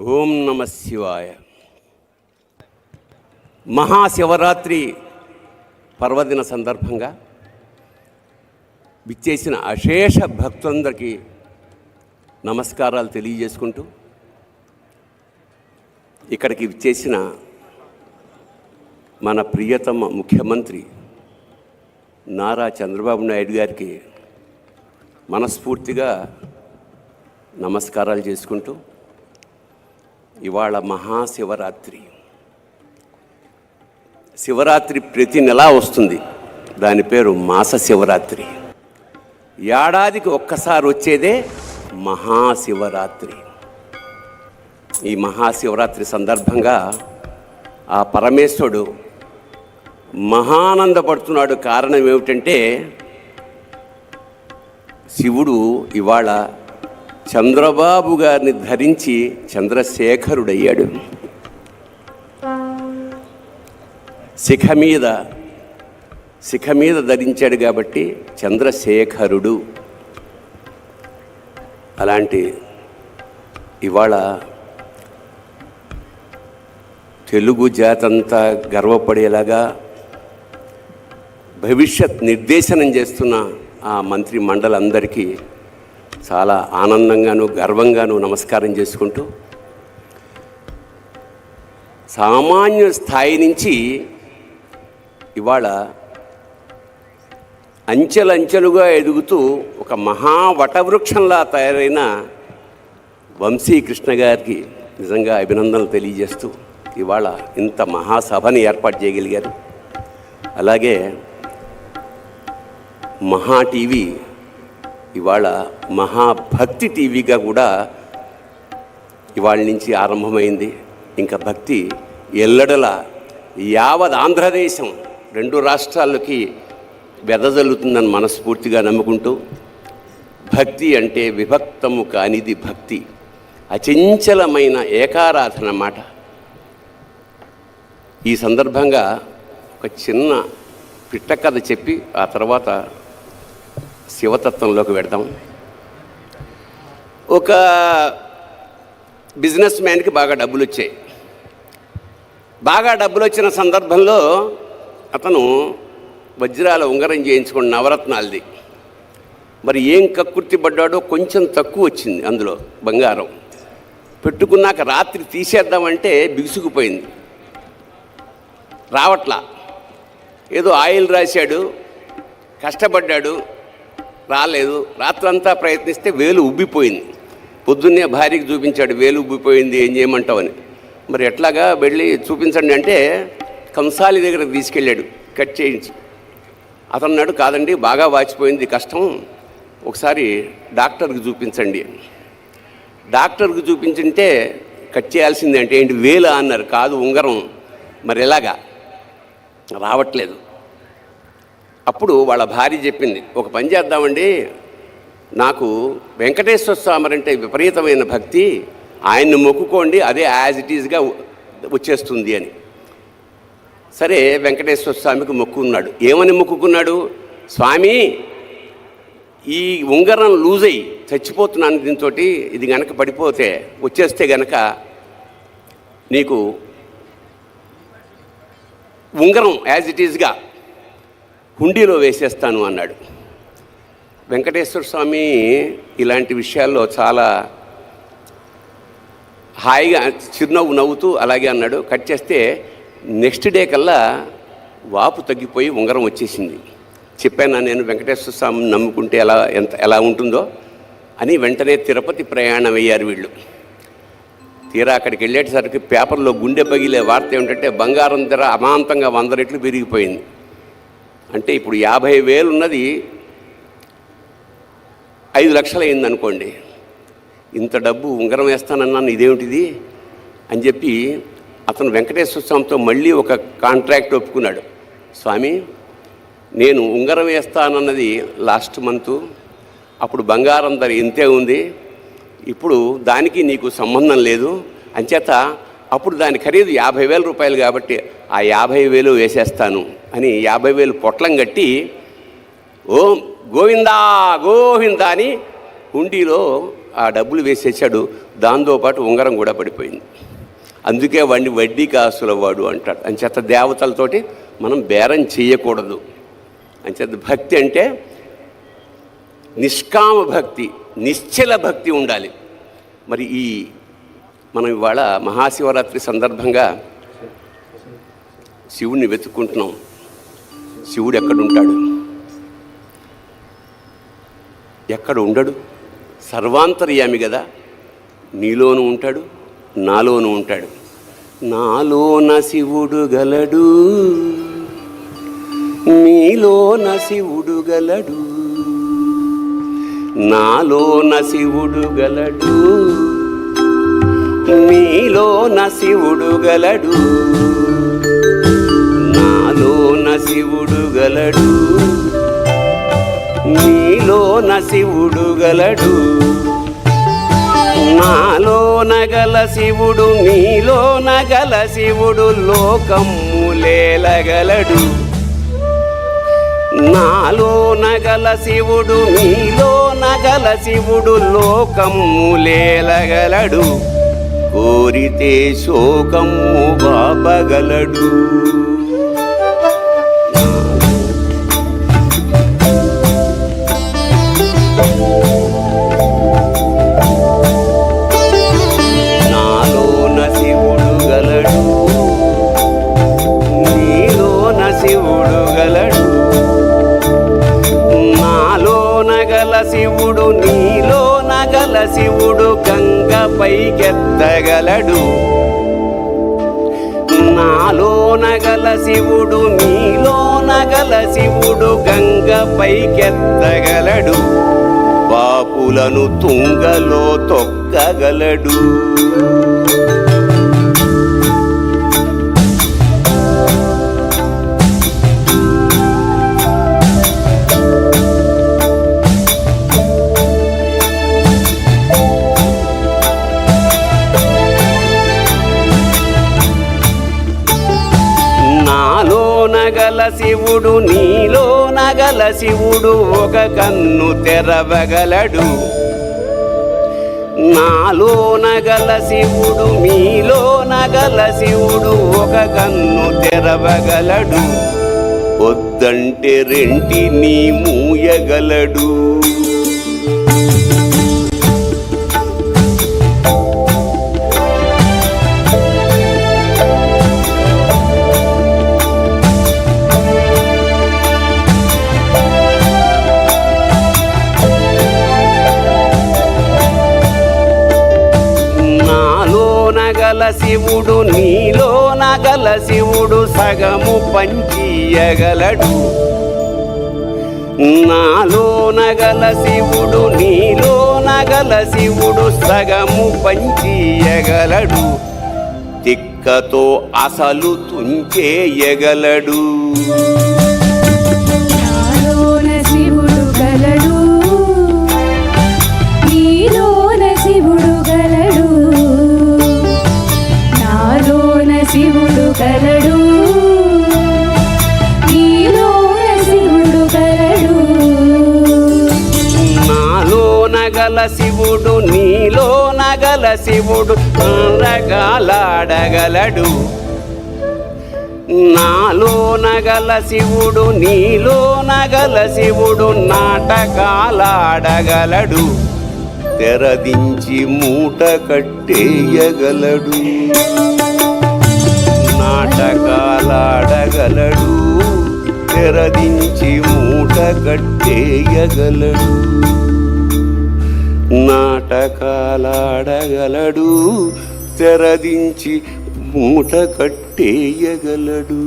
ఓం నమ శివాయ. మహాశివరాత్రి పర్వదిన సందర్భంగా విచ్చేసిన అశేష భక్తులందరికీ నమస్కారాలు తెలియజేసుకుంటూ, ఇక్కడికి విచ్చేసిన మన ప్రియతమ ముఖ్యమంత్రి నారా చంద్రబాబు నాయుడు గారికి మనస్ఫూర్తిగా నమస్కారాలు చేసుకుంటూ, ఇవాళ మహాశివరాత్రి. శివరాత్రి ప్రతి నెల వస్తుంది. దాని పేరు మాస శివరాత్రి. ఏడాదికి ఒక్కసారి వచ్చేదే మహాశివరాత్రి. ఈ మహాశివరాత్రి సందర్భంగా ఆ పరమేశ్వరుడు మహానందపడుతున్నాడు. కారణం ఏమిటంటే, శివుడు ఇవాళ చంద్రబాబు గారిని ధరించి చంద్రశేఖరుడయ్యాడు. శిఖ మీద ధరించాడు కాబట్టి చంద్రశేఖరుడు. అలాంటి ఇవాళ తెలుగు జాతంతా గర్వపడేలాగా భవిష్యత్ నిర్దేశనం చేస్తున్న ఆ మంత్రి మండలందరికీ చాలా ఆనందంగాను గర్వంగాను నమస్కారం చేసుకుంటూ, సామాన్య స్థాయి నుంచి ఇవాళ అంచెలంచెలుగా ఎదుగుతూ ఒక మహావటవృక్షంలా తయారైన వంశీకృష్ణ గారికి నిజంగా అభినందనలు తెలియజేస్తూ, ఇవాళ ఇంత మహాసభని ఏర్పాటు చేయగలిగారు. అలాగే మహా టీవీ ఇవాళ మహాభక్తి టీవీగా కూడా ఇవాళ నుంచి ఆరంభమైంది. ఇంకా భక్తి ఎల్లడలా యావత్ ఆంధ్రదేశం 2 రాష్ట్రాలకి వెదజల్లుతుందని మనస్ఫూర్తిగా నమ్ముకుంటూ, భక్తి అంటే విభక్తము కానిది భక్తి, అచంచలమైన ఏకారాధన మాట. ఈ సందర్భంగా ఒక చిన్న పిట్ట కథ చెప్పి ఆ తర్వాత శివతత్వంలోకి వెడదాం. ఒక బిజినెస్ మ్యాన్కి బాగా డబ్బులు వచ్చాయి. బాగా డబ్బులు వచ్చిన సందర్భంలో అతను వజ్రాల ఉంగరం చేయించుకున్న నవరత్నాలది. మరి ఏం కక్కుర్తి పడ్డాడో కొంచెం తక్కువ వచ్చింది అందులో బంగారం. పెట్టుకున్నాక రాత్రి తీసేద్దామంటే బిగుసుకుపోయింది, రావట్లా. ఏదో ఆయిల్ రాశాడు, కష్టపడ్డాడు, రాలేదు. రాత్రంతా ప్రయత్నిస్తే వేలు ఉబ్బిపోయింది. పొద్దున్నే భార్యకి చూపించాడు, వేలు ఉబ్బిపోయింది, ఏం చేయమంటావని. మరి ఎట్లాగా వెళ్ళి చూపించండి అంటే కంసాలి దగ్గరకు తీసుకెళ్ళాడు, కట్ చేయించి. అతను అన్నాడు, కాదండి బాగా వాచిపోయింది, కష్టం, ఒకసారి డాక్టర్కి చూపించండి. డాక్టర్కి చూపించుంటే కట్ చేయాల్సింది అంటే ఏంటి, వేలు అన్నారు. కాదు ఉంగరం. మరి ఎలాగా, రావట్లేదు. అప్పుడు వాళ్ళ భార్య చెప్పింది, ఒక పని చేద్దామండి, నాకు వెంకటేశ్వర స్వామి అంటే విపరీతమైన భక్తి, ఆయన్ని మొక్కుకోండి, అదే యాజ్ ఇట్ ఈజ్గా వచ్చేస్తుంది అని. సరే వెంకటేశ్వర స్వామికి మొక్కుకున్నాడు. ఏమని మొక్కుకున్నాడు, స్వామి ఈ ఉంగరం లూజ్ అయ్యి చచ్చిపోతున్నాను, దీంతో ఇది గనక పడిపోతే వచ్చేస్తే గనక నీకు ఉంగరం యాజ్ ఇట్ ఈజ్గా హుండీలో వేసేస్తాను అన్నాడు. వెంకటేశ్వర స్వామి ఇలాంటి విషయాల్లో చాలా హాయిగా చిరునవ్వు నవ్వుతూ అలాగే అన్నాడు. కట్ చేస్తే నెక్స్ట్ డే కల్లా వాపు తగ్గిపోయి ఉంగరం వచ్చేసింది. చెప్పాను నేను వెంకటేశ్వర స్వామిని నమ్ముకుంటే ఎలా ఉంటుందో అని. వెంటనే తిరుపతి ప్రయాణం అయ్యారు వీళ్ళు. తీరా అక్కడికి వెళ్ళేటసరికి పేపర్లో గుండె పగిలే వార్త ఏమిటంటే, బంగారం ధర అమాంతంగా 100 రెట్లు పెరిగిపోయింది. అంటే ఇప్పుడు 50,000 ఉన్నది 5 లక్షలు అయింది అనుకోండి. ఇంత డబ్బు ఉంగరం వేస్తానన్నాను, ఇదేమిటిది అని చెప్పి అతను వెంకటేశ్వర స్వామితో మళ్ళీ ఒక కాంట్రాక్ట్ ఒప్పుకున్నాడు. స్వామి నేను ఉంగరం వేస్తానన్నది లాస్ట్ మంతు, అప్పుడు బంగారం ధర ఇంతే ఉంది, ఇప్పుడు దానికి నీకు సంబంధం లేదు, అంచేత అప్పుడు దాని ఖరీదు 50,000 రూపాయలు కాబట్టి ఆ 50,000 వేసేస్తాను అని 50,000 పొట్లం కట్టి ఓం గోవిందా గోవిందా అని హుండీలో ఆ డబ్బులు వేసేసాడు. దాంతోపాటు ఉంగరం కూడా పడిపోయింది. అందుకే వాడిని వడ్డీ కాసుల వాడు అంటాడు. అంచేత దేవతలతోటి మనం బేరం చేయకూడదు. అంచేత భక్తి అంటే నిష్కామ భక్తి, నిశ్చల భక్తి ఉండాలి. మరి మనం ఇవాళ మహాశివరాత్రి సందర్భంగా శివుడిని వెతుక్కుంటున్నాం. శివుడు ఎక్కడుంటాడు? ఎక్కడ ఉండడు? సర్వాంతర్యామి కదా. నీలోనూ ఉంటాడు, నాలోనూ ఉంటాడు. నాలోన శివుడు గలడు, నీలోన శివుడు గలడు. నాలోన శివుడు గలడు, నీలోన శివుడు గలడు. నాలోన శివుడు గలడు, నీలోన శివుడు గలడు. నాలోన గల శివుడు, నీలోన గల శివుడు లోకములేలగలడు. నాలోన గల శివుడు, నీలోన గల శివుడు లోకములేలగలడు. కోరితే శోకము బాపగలడు. నాలోన శివుడు గలడు, నీలోన శివుడు గలడు. నాలోన గల శివుడు, నీలోన గల శివుడు గంగ పైకెత్తగలడు. నాలోన గల శివుడు, నీలోన గల శివుడు గంగ పైకెత్తగలడు. పాపులను తుంగలో తొక్కగలడు. నాలోన గల శివుడు, నీలోన గల శివుడు ఒక కన్ను తెరవగలడు. నాలోన గల శివుడు, మీలోన గల శివుడు ఒక కన్ను తెరవగలడు. వద్దంటే రెంటిని మూయగలడు. గల శివుడు, నీలోన గల శివుడు సగము పంచియగలడు. నాలోన గల శివుడు, నీలోన గల శివుడు సగము పంచియగలడు. తిక్కతో అసలు తుంచేయగలడు. నాలోన శివుడు గలడు, నీలోన శివుడు గలడు. నాలోన శివుడు గలడు, నీలోన శివుడు గలడు. నాలోన గల శివుడు, నీలోన గల శివుడు రగాలాడగలడు. నాలోన గల శివుడు, నీలోన గల శివుడు నాటకాలాడగలడు. తెరదించి మూట కట్టేయగలడు. నాటకాలాడగలడు, తెరదించి మూట కట్టేయగలడు. నాటకాలాడగలడు, తెరదించి మూట కట్టేయగలడు.